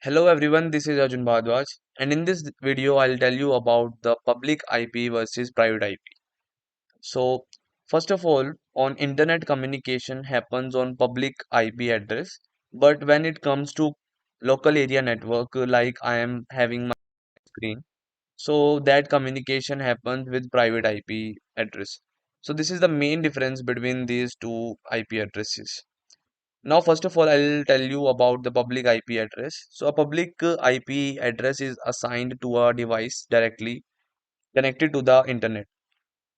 Hello everyone, this is Arjun Bhardwaj, and in this video I'll tell you about the public IP versus private IP. So, first of all, on internet communication happens on public IP address, but when it comes to local area network like I am having my screen, so that communication happens with private IP address. So this is the main difference between these two IP addresses. Now, first of all, I'll tell you about the public IP address. So, a public IP address is assigned to a device directly connected to the internet,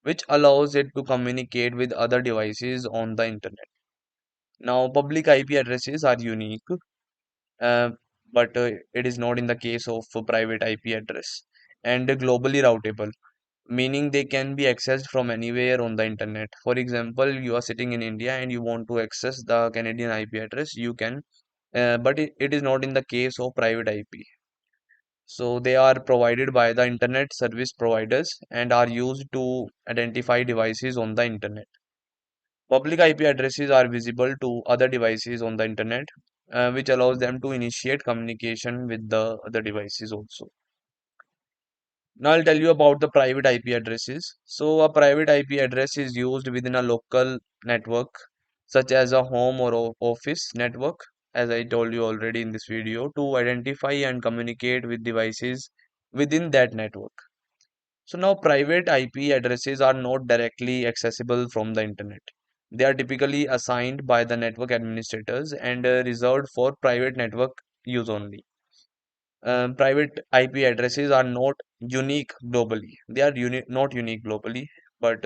which allows it to communicate with other devices on the internet. Now, public IP addresses are unique, uh, but it is not in the case of a private IP address, and globally routable, meaning they can be accessed from anywhere on the internet. For example, you are sitting in India and you want to access the Canadian IP address, you can, but it is not in the case of private IP. So they are provided by the internet service providers and are used to identify devices on the internet. Public IP addresses are visible to other devices on the internet, which allows them to initiate communication with the other devices also. Now I'll tell you about the private IP addresses. So a private IP address is used within a local network, such as a home or office network, as I told you already in this video, to identify and communicate with devices within that network. So now private IP addresses are not directly accessible from the internet. They are typically assigned by the network administrators and reserved for private network use only. Private IP addresses are not unique globally. They are not unique globally, but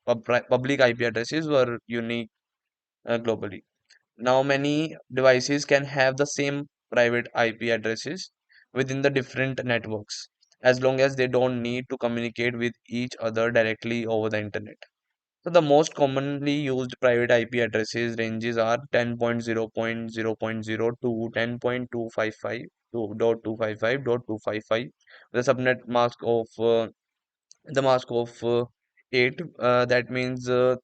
public IP addresses were unique globally. Now, many devices can have the same private IP addresses within the different networks, as long as they don't need to communicate with each other directly over the internet. So the most commonly used private IP addresses ranges are 10.0.0.0 to 10.255 to .255.255. The subnet mask of the mask of 8. That means the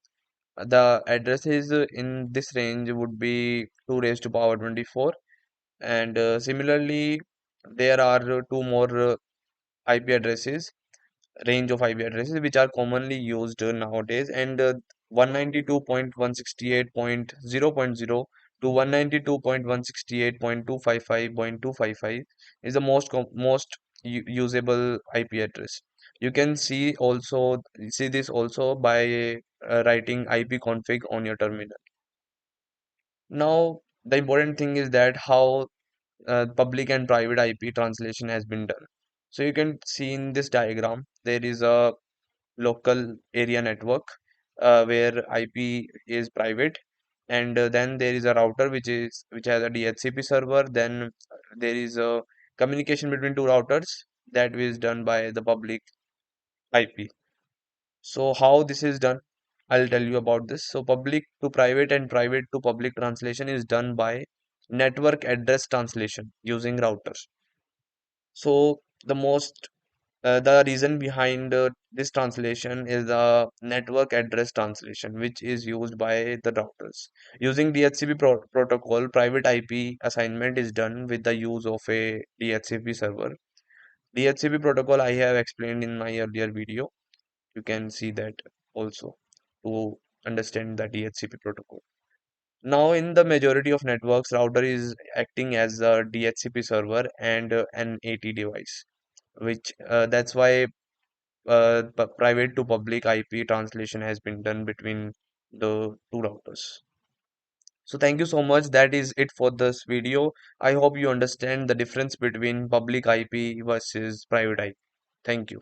addresses in this range would be 2 raised to power 24. And similarly, there are two more IP addresses range of IP addresses which are commonly used nowadays, and 192.168.0.0 to 192.168.255.255 is the most usable IP address. You can see this also by writing ipconfig on your terminal. Now the important thing is that how public and private IP translation has been done. So you can see in this diagram there is a local area network where IP is private, and then there is a router which has a DHCP server. Then there is a communication between two routers that is done by the public IP. So how this is done, I'll tell you about this. So public to private and private to public translation is done by network address translation using routers. So the reason behind this translation is the network address translation, which is used by the routers. Using DHCP protocol, private IP assignment is done with the use of a DHCP server. DHCP protocol I have explained in my earlier video. You can see that also to understand the DHCP protocol. Now, in the majority of networks, router is acting as a DHCP server and an AT device, which that's why private to public IP translation has been done between the two routers. So thank you so much. That is it for this video. I hope you understand the difference between public IP versus private IP. Thank you.